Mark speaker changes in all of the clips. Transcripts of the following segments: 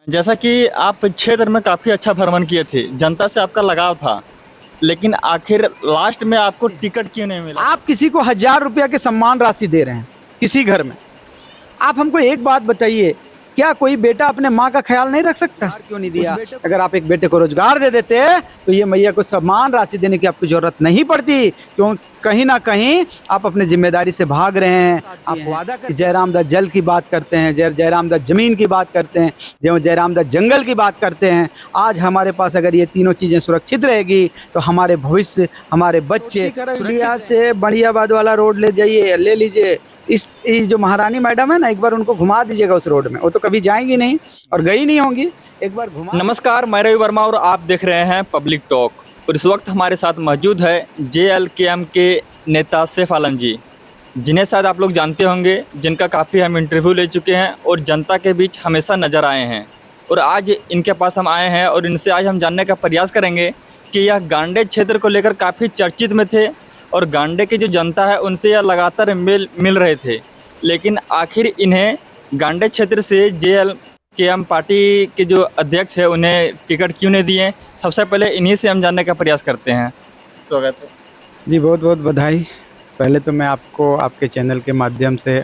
Speaker 1: जैसा कि आप क्षेत्र में काफ़ी अच्छा भ्रमण किए थे, जनता से आपका लगाव था, लेकिन आखिर लास्ट में आपको टिकट क्यों नहीं मिला?
Speaker 2: आप किसी को 1,000 रुपया के सम्मान राशि दे रहे हैं किसी घर में। आप हमको एक बात बताइए, क्या कोई बेटा अपने माँ का ख्याल नहीं रख सकता? क्यों नहीं दिया? अगर आप एक बेटे को रोजगार दे देते तो ये मैया को सम्मान राशि देने की आपको जरूरत नहीं पड़ती। क्यों? कहीं ना कहीं आप अपने जिम्मेदारी से भाग रहे हैं। आप वादा कर जयराम दत्त जल की बात करते हैं, जयराम दत्त जमीन की बात करते हैं, जयराम दत्त जंगल की बात करते हैं। आज हमारे पास अगर ये तीनों चीज़ें सुरक्षित रहेगी तो हमारे भविष्य, हमारे बच्चे इंडिया से बढ़ियाबाद वाला रोड ले जाइए, ले लीजिए। इस जो महारानी मैडम है ना, एक बार उनको घुमा दीजिएगा उस रोड में। वो तो कभी जाएंगी नहीं और गई नहीं होंगी, एक बार घुमा।
Speaker 1: नमस्कार, मैं रवि वर्मा और आप देख रहे हैं पब्लिक टॉक। और इस वक्त हमारे साथ मौजूद है JLKM के नेता सैफ आलम जी, जिन्हें शायद आप लोग जानते होंगे, जिनका काफ़ी हम इंटरव्यू ले चुके हैं और जनता के बीच हमेशा नज़र आए हैं। और आज इनके पास हम आए हैं और इनसे आज हम जानने का प्रयास करेंगे कि यह गांडे क्षेत्र को लेकर काफ़ी चर्चित में थे और गांडे की जो जनता है उनसे यह लगातार मिल रहे थे, लेकिन आखिर इन्हें गांडे क्षेत्र से JLKM पार्टी के जो अध्यक्ष है उन्हें टिकट क्यों नहीं दिए? सबसे पहले इन्हीं से हम जानने का प्रयास करते हैं। स्वागत है
Speaker 2: जी, बहुत बहुत बधाई। पहले तो मैं आपको आपके चैनल के माध्यम से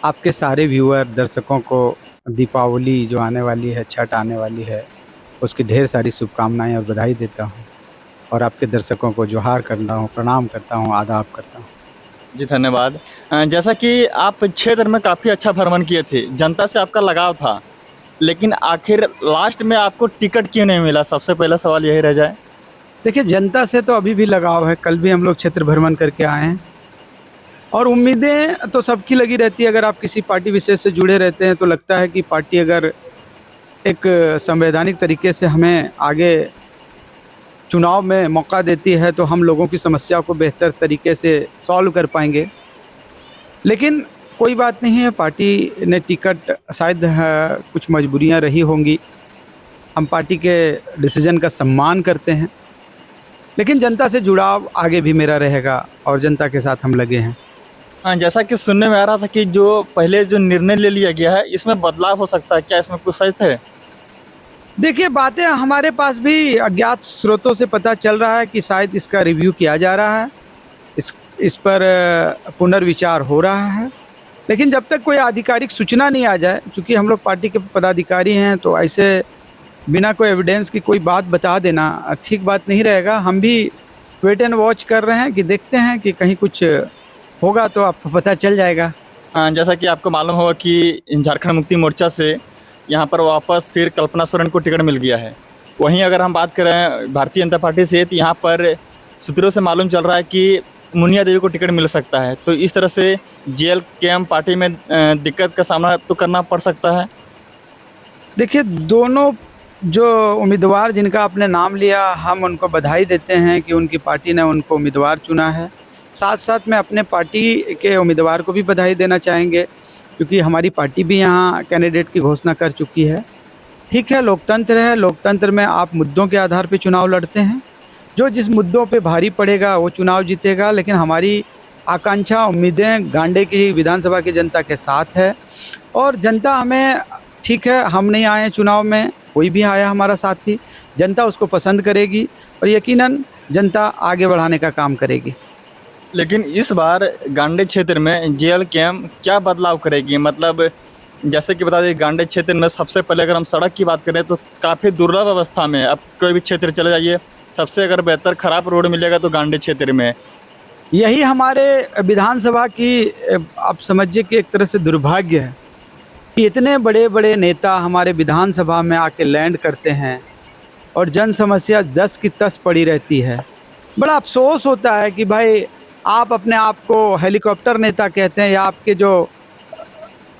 Speaker 2: आपके सारे व्यूअर दर्शकों को दीपावली जो आने वाली है, छठ आने वाली है, उसकी ढेर सारी शुभकामनाएं और बधाई देता हूं। और आपके दर्शकों को जोहार करता हूं, प्रणाम करता हूं, आदाब करता हूं।
Speaker 1: जी, धन्यवाद। जैसा कि आप क्षेत्र में काफ़ी अच्छा भ्रमण किए थे, जनता से आपका लगाव था, लेकिन आखिर लास्ट में आपको टिकट क्यों नहीं मिला? सबसे पहला सवाल यही रह जाए।
Speaker 2: देखिए, जनता से तो अभी भी लगाव है। कल भी हम लोग क्षेत्र भ्रमण करके आए हैं और उम्मीदें तो सबकी लगी रहती है। अगर आप किसी पार्टी विशेष से जुड़े रहते हैं तो लगता है कि पार्टी अगर एक संवैधानिक तरीके से हमें आगे चुनाव में मौका देती है तो हम लोगों की समस्या को बेहतर तरीके से सॉल्व कर पाएंगे। लेकिन कोई बात नहीं है, पार्टी ने टिकट शायद कुछ मजबूरियां रही होंगी। हम पार्टी के डिसीजन का सम्मान करते हैं, लेकिन जनता से जुड़ाव आगे भी मेरा रहेगा और जनता के साथ हम लगे हैं।
Speaker 1: हाँ, जैसा कि सुनने में आ रहा था कि जो पहले जो निर्णय ले लिया गया है इसमें बदलाव हो सकता है, क्या इसमें कुछ सच है?
Speaker 2: देखिए, बातें हमारे पास भी अज्ञात स्रोतों से पता चल रहा है कि शायद इसका रिव्यू किया जा रहा है, इस पर पुनर्विचार हो रहा है। लेकिन जब तक कोई आधिकारिक सूचना नहीं आ जाए, क्योंकि हम लोग पार्टी के पदाधिकारी हैं, तो ऐसे बिना कोई एविडेंस की कोई बात बता देना ठीक बात नहीं रहेगा। हम भी वेट एंड वॉच कर रहे हैं कि देखते हैं कि कहीं कुछ होगा तो आपको पता चल जाएगा।
Speaker 1: हाँ, जैसा कि आपको मालूम होगा कि झारखंड मुक्ति मोर्चा से यहाँ पर वापस फिर कल्पना सोरेन को टिकट मिल गया है। वहीं अगर हम बात करें भारतीय जनता पार्टी से, तो यहाँ पर सूत्रों से मालूम चल रहा है कि मुनिया देवी को टिकट मिल सकता है। तो इस तरह से JLKM पार्टी में दिक्कत का सामना तो करना पड़ सकता है।
Speaker 2: देखिए, दोनों जो उम्मीदवार जिनका आपने नाम लिया, हम उनको बधाई देते हैं कि उनकी पार्टी ने उनको उम्मीदवार चुना है। साथ साथ में अपने पार्टी के उम्मीदवार को भी बधाई देना चाहेंगे, क्योंकि हमारी पार्टी भी यहाँ कैंडिडेट की घोषणा कर चुकी है। ठीक है, लोकतंत्र है, लोकतंत्र में आप मुद्दों के आधार पर चुनाव लड़ते हैं। जो जिस मुद्दों पे भारी पड़ेगा वो चुनाव जीतेगा। लेकिन हमारी आकांक्षा, उम्मीदें गांडे की विधानसभा की जनता के साथ है और जनता हमें, ठीक है, हम नहीं आए चुनाव में, कोई भी आया हमारा साथी, जनता उसको पसंद करेगी और यकीनन जनता आगे बढ़ाने का काम करेगी।
Speaker 1: लेकिन इस बार गांडे क्षेत्र में JLKM क्या बदलाव करेगी? मतलब जैसे कि बता दें, गांडे क्षेत्र में सबसे पहले अगर हम सड़क की बात करें तो काफ़ी दुर्लभ अवस्था में, अब कोई भी क्षेत्र चले जाइए, सबसे अगर बेहतर ख़राब रोड मिलेगा तो गांडे क्षेत्र में।
Speaker 2: यही हमारे विधानसभा की आप समझिए कि एक तरह से दुर्भाग्य है कि इतने बड़े बड़े नेता हमारे विधानसभा में आके लैंड करते हैं और जन समस्या 10 की 10 पड़ी रहती है। बड़ा अफसोस होता है कि भाई, आप अपने आप को हेलीकॉप्टर नेता कहते हैं या आपके जो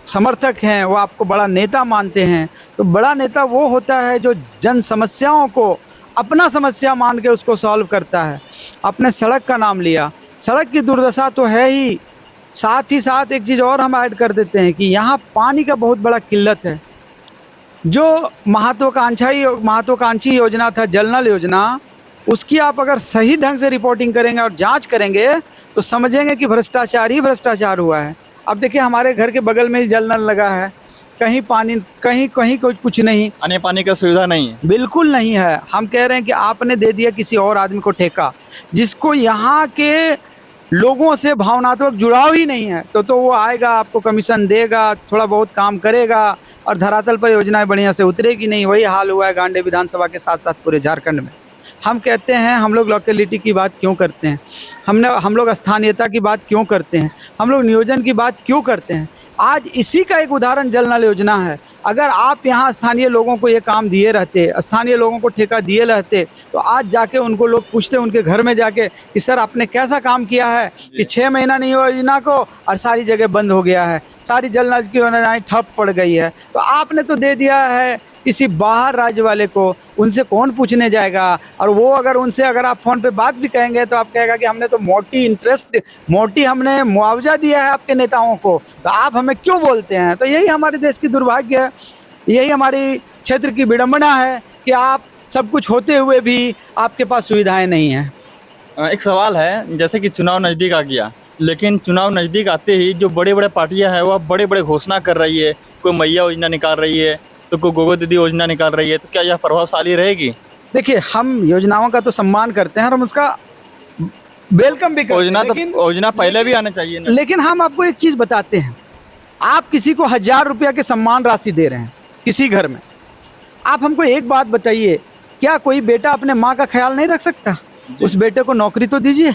Speaker 2: समर्थक हैं वो आपको बड़ा नेता मानते हैं। तो बड़ा नेता वो होता है जो जन समस्याओं को अपना समस्या मान के उसको सॉल्व करता है। आपने सड़क का नाम लिया, सड़क की दुर्दशा तो है ही, साथ ही साथ एक चीज़ और हम ऐड कर देते हैं कि यहाँ पानी का बहुत बड़ा किल्लत है। जो महत्वाकांक्षी योजना था, जल नल योजना, उसकी आप अगर सही ढंग से रिपोर्टिंग करेंगे और जांच करेंगे तो समझेंगे कि भ्रष्टाचार ही भ्रष्टाचार हुआ है। अब देखिए, हमारे घर के बगल में ही जल नल लगा है, कहीं पानी, कहीं कहीं कुछ नहीं,
Speaker 1: आने पानी का सुविधा नहीं है।
Speaker 2: बिल्कुल नहीं है। हम कह रहे हैं कि आपने दे दिया किसी और आदमी को ठेका, जिसको यहाँ के लोगों से भावनात्मक जुड़ाव ही नहीं है, तो वो आएगा, आपको कमीशन देगा, थोड़ा बहुत काम करेगा और धरातल पर योजनाएं बढ़िया से उतरेगी नहीं। वही हाल हुआ है गांडे विधानसभा के साथ साथ पूरे झारखंड में। हम कहते हैं हम लोग लोकेलिटी की बात क्यों करते हैं, हम लोग स्थानीयता की बात क्यों करते हैं, हम लोग नियोजन की बात क्यों करते हैं। आज इसी का एक उदाहरण जल नल योजना है। अगर आप यहाँ स्थानीय लोगों को ये काम दिए रहते, स्थानीय लोगों को ठेका दिए रहते, तो आज जाके उनको लोग पूछते उनके घर में जाके कि सर आपने कैसा काम किया है कि 6 महीना नहीं हुआ योजना को और सारी जगह बंद हो गया है, सारी जल नल की योजनाएं ठप पड़ गई है। तो आपने तो दे दिया है किसी बाहर राज्य वाले को, उनसे कौन पूछने जाएगा। और वो अगर आप फ़ोन पे बात भी कहेंगे तो आप कहेगा कि हमने तो मोटी हमने मुआवजा दिया है आपके नेताओं को, तो आप हमें क्यों बोलते हैं। तो यही हमारे देश की दुर्भाग्य है, यही हमारी क्षेत्र की विडंबना है कि आप सब कुछ होते हुए भी आपके पास सुविधाएं नहीं हैं।
Speaker 1: एक सवाल है, जैसे कि चुनाव नज़दीक आ गया, लेकिन चुनाव नज़दीक आते ही जो बड़े बड़े पार्टियां हैं वह बड़े बड़े घोषणा कर रही है, कोई मैया योजना निकाल रही है तो कोई गोगो दीदी योजना निकाल रही है, तो क्या यह प्रभावशाली रहेगी।
Speaker 2: देखिए, हम योजनाओं का तो सम्मान करते हैं और हम उसका वेलकम भी करते हैं,
Speaker 1: योजना पहले भी आना चाहिए ना।
Speaker 2: लेकिन हम आपको एक चीज़ बताते हैं, आप किसी को 1000 रुपया के सम्मान राशि दे रहे हैं किसी घर में, आप हमको एक बात बताइए, क्या कोई बेटा अपने माँ का ख्याल नहीं रख सकता। उस बेटे को नौकरी तो दीजिए।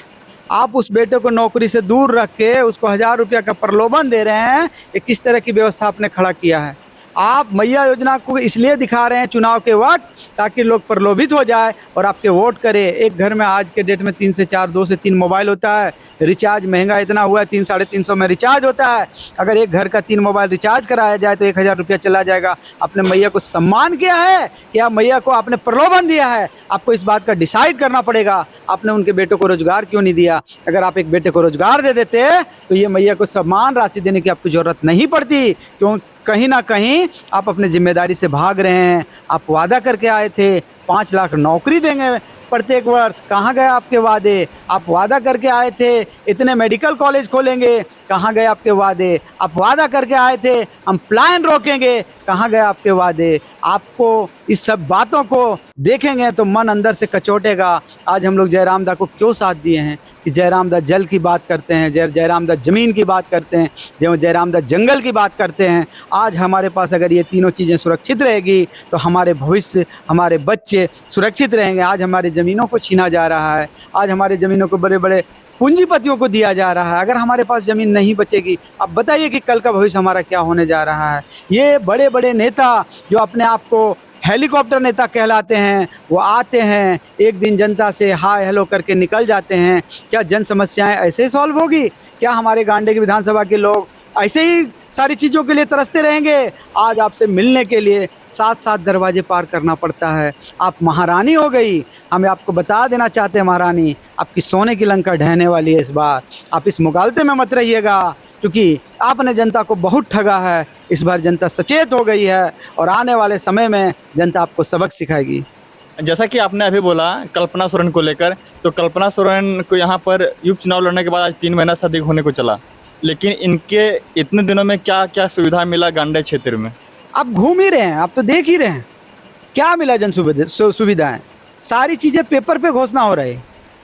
Speaker 2: आप उस बेटे को नौकरी से दूर रख के उसको 1000 रुपया का प्रलोभन दे रहे हैं। ये किस तरह की व्यवस्था आपने खड़ा किया है। आप मैया योजना को इसलिए दिखा रहे हैं चुनाव के वक्त ताकि लोग प्रलोभित हो जाए और आपके वोट करें। एक घर में आज के डेट में 3 से 4, 2 से 3 मोबाइल होता है। रिचार्ज महंगा इतना हुआ है, 300-350 में रिचार्ज होता है। अगर एक घर का 3 मोबाइल रिचार्ज कराया जाए तो 1000 रुपया चला जाएगा। आपने मैया को सम्मान किया है या मैया को आपने प्रलोभन दिया है, आपको इस बात का डिसाइड करना पड़ेगा। आपने उनके बेटों को रोजगार क्यों नहीं दिया। अगर आप एक बेटे को रोजगार दे देते तो ये मैया को सम्मान राशि देने की आपको ज़रूरत नहीं पड़ती। क्यों, कहीं ना कहीं आप अपने जिम्मेदारी से भाग रहे हैं। आप वादा करके आए थे 5 लाख नौकरी देंगे प्रत्येक वर्ष, कहाँ गए आपके वादे। आप वादा करके आए थे इतने मेडिकल कॉलेज खोलेंगे, कहाँ गए आपके वादे। आप वादा करके आए थे हम पलायन रोकेंगे, कहाँ गए आपके वादे। आपको इस सब बातों को देखेंगे तो मन अंदर से कचोटेगा। आज हम लोग जयराम दा को क्यों साथ दिए हैं कि जयराम दा जल की बात करते हैं, जयराम दा ज़मीन की बात करते हैं, जयराम दा जंगल की बात करते हैं। आज हमारे पास अगर ये तीनों चीज़ें सुरक्षित रहेगी तो हमारे भविष्य, हमारे बच्चे सुरक्षित रहेंगे। आज हमारी ज़मीनों को छीना जा रहा है, आज हमारी ज़मीनों को बड़े बड़े पूंजीपतियों को दिया जा रहा है। अगर हमारे पास ज़मीन नहीं बचेगी, अब बताइए कि कल का भविष्य हमारा क्या होने जा रहा है। ये बड़े बड़े नेता जो अपने आप को हेलीकॉप्टर नेता कहलाते हैं, वो आते हैं एक दिन जनता से हाय हेलो करके निकल जाते हैं। क्या जन समस्याएं ऐसे ही सॉल्व होगी? क्या हमारे गांडे की विधानसभा के लोग ऐसे ही सारी चीज़ों के लिए तरसते रहेंगे? आज आपसे मिलने के लिए 7-7 दरवाजे पार करना पड़ता है। आप महारानी हो गई। हमें आपको बता देना चाहते हैं महारानी, आपकी सोने की लंका ढहने वाली है इस बार। आप इस मुगालते में मत रहिएगा क्योंकि आपने जनता को बहुत ठगा है। इस बार जनता सचेत हो गई है और आने वाले समय में जनता आपको सबक सिखाएगी।
Speaker 1: जैसा कि आपने अभी बोला कल्पना सोरेन को लेकर, तो कल्पना सोरेन को यहाँ पर उपचुनाव लड़ने के बाद आज 3 महीना से अधिक होने को चला, लेकिन इनके इतने दिनों में क्या क्या सुविधा मिला गांडे क्षेत्र में?
Speaker 2: आप घूम ही रहे हैं, आप तो देख ही रहे हैं क्या मिला जन सुविधाएं। सारी चीज़ें पेपर पे घोषणा हो रही।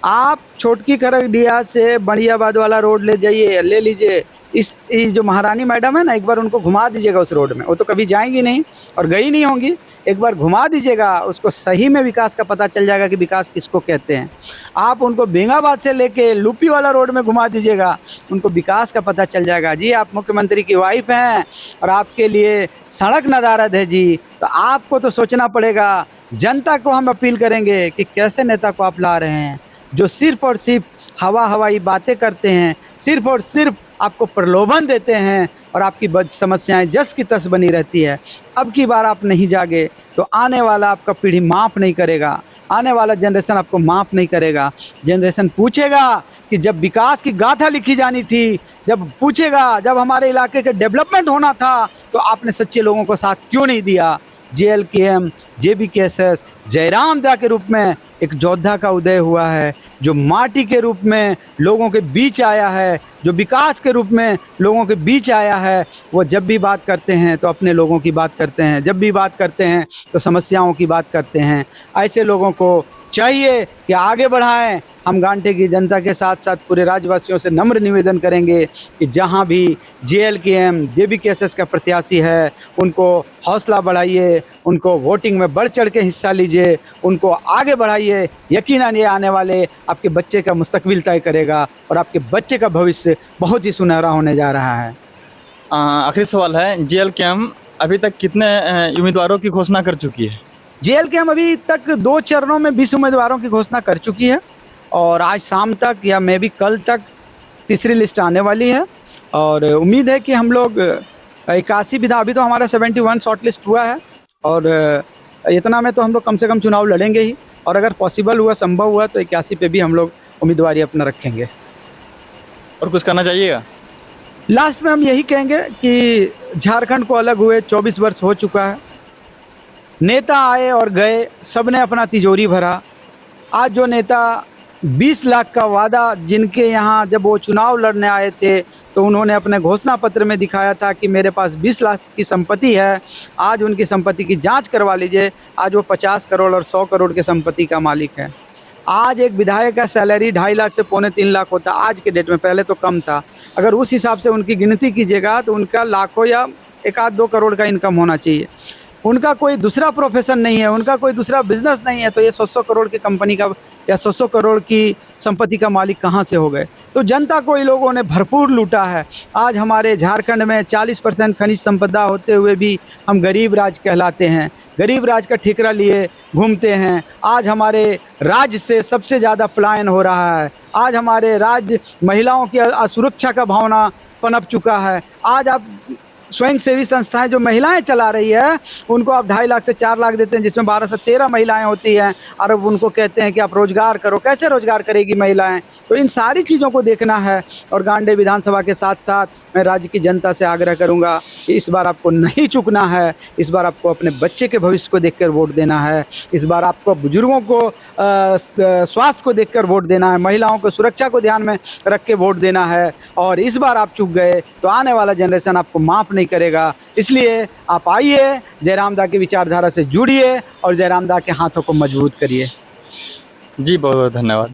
Speaker 2: आप छोटकी खरगडिया से बढ़ियाबाद वाला रोड ले लीजिए। इस जो महारानी मैडम है ना, एक बार उनको घुमा दीजिएगा उस रोड में। वो तो कभी जाएंगी नहीं और गई नहीं होंगी। एक बार घुमा दीजिएगा, उसको सही में विकास का पता चल जाएगा कि विकास किसको कहते हैं। आप उनको बेंगाबाद से लेके लूपी वाला रोड में घुमा दीजिएगा, उनको विकास का पता चल जाएगा। जी, आप मुख्यमंत्री की वाइफ हैं और आपके लिए सड़क नदारद है जी, तो आपको तो सोचना पड़ेगा। जनता को हम अपील करेंगे कि कैसे नेता को आप ला रहे हैं जो सिर्फ और सिर्फ हवाई बातें करते हैं, सिर्फ और सिर्फ आपको प्रलोभन देते हैं और आपकी समस्याएं जस की तस बनी रहती है। अब की बार आप नहीं जागे तो आने वाला आपका पीढ़ी माफ़ नहीं करेगा, आने वाला जनरेशन आपको माफ़ नहीं करेगा। जनरेशन पूछेगा कि जब विकास की गाथा लिखी जानी थी, जब पूछेगा जब हमारे इलाके के डेवलपमेंट होना था तो आपने सच्चे लोगों को साथ क्यों नहीं दिया। JLKM, JBKSS, जयराम दा के रूप में एक योद्धा का उदय हुआ है, जो माटी के रूप में लोगों के बीच आया है, जो विकास के रूप में लोगों के बीच आया है। वो जब भी बात करते हैं तो अपने लोगों की बात करते हैं, जब भी बात करते हैं तो समस्याओं की बात करते हैं। ऐसे लोगों को चाहिए कि आगे बढ़ाएं। हम गांधी की जनता के साथ साथ पूरे राज्यवासियों से नम्र निवेदन करेंगे कि जहां भी JLKM JBKSS का प्रत्याशी है, उनको हौसला बढ़ाइए, उनको वोटिंग में बढ़ चढ़ के हिस्सा लीजिए, उनको आगे बढ़ाइए। यकीनन ये आने वाले आपके बच्चे का मुस्तकबिल तय करेगा और आपके बच्चे का भविष्य बहुत ही सुनहरा होने जा रहा है।
Speaker 1: आखिरी सवाल है, JLKM अभी तक कितने उम्मीदवारों की घोषणा कर चुकी है?
Speaker 2: JLKM अभी तक 2 चरणों में 20 उम्मीदवारों की घोषणा कर चुकी है और आज शाम तक या मे बी कल तक तीसरी लिस्ट आने वाली है। और उम्मीद है कि हम लोग 81 विधान, अभी तो हमारा 71 शॉर्ट लिस्ट हुआ है और इतना में तो हम लोग कम से कम चुनाव लड़ेंगे ही। और अगर पॉसिबल हुआ, संभव हुआ तो 81 पे भी हम लोग उम्मीदवारी अपना रखेंगे।
Speaker 1: और कुछ करना चाहिएगा?
Speaker 2: लास्ट में हम यही कहेंगे कि झारखंड को अलग हुए 24 वर्ष हो चुका है। नेता आए और गए, सब ने अपना तिजोरी भरा। आज जो नेता 20 लाख का वादा जिनके यहाँ जब वो चुनाव लड़ने आए थे तो उन्होंने अपने घोषणा पत्र में दिखाया था कि मेरे पास 20 लाख की संपत्ति है, आज उनकी संपत्ति की जांच करवा लीजिए। आज वो 50 करोड़ और 100 करोड़ के संपत्ति का मालिक है। आज एक विधायक का सैलरी 2.5 लाख से 2.25 लाख होता आज के डेट में, पहले तो कम था। अगर उस हिसाब से उनकी गिनती कीजिएगा तो उनका लाखों या 1-2 करोड़ का इनकम होना चाहिए। उनका कोई दूसरा प्रोफेशन नहीं है, उनका कोई दूसरा बिजनेस नहीं है, तो ये 100 करोड़ की कंपनी का या 100 करोड़ की संपत्ति का मालिक कहाँ से हो गए? तो जनता को इन लोगों ने भरपूर लूटा है। आज हमारे झारखंड में 40% खनिज संपदा होते हुए भी हम गरीब राज्य कहलाते हैं, गरीब राज्य का ठिकरा लिए घूमते हैं। आज हमारे राज्य से सबसे ज़्यादा पलायन हो रहा है। आज हमारे राज्य महिलाओं की असुरक्षा का भावना पनप चुका है। आज आप स्वयं सेवी संस्थाएं जो महिलाएं चला रही है उनको आप 2.5 लाख से 4 लाख देते हैं, जिसमें 12 से 13 महिलाएं होती हैं, और अब उनको कहते हैं कि आप रोजगार करो। कैसे रोजगार करेगी महिलाएं? तो इन सारी चीज़ों को देखना है। और गांधी विधानसभा के साथ साथ मैं राज्य की जनता से आग्रह करूंगा कि इस बार आपको नहीं चूकना है। इस बार आपको अपने बच्चे के भविष्य को देखकर वोट देना है। इस बार आपको बुजुर्गों को स्वास्थ्य को देखकर वोट देना है, महिलाओं को सुरक्षा को ध्यान में रख के वोट देना है। और इस बार आप चूक गए तो आने वाला जनरेशन आपको माफ़ नहीं करेगा। इसलिए आप आइए, जयराम दा की विचारधारा से जुड़िए और जयराम दा के हाथों को मजबूत करिए।
Speaker 1: जी बहुत बहुत धन्यवाद।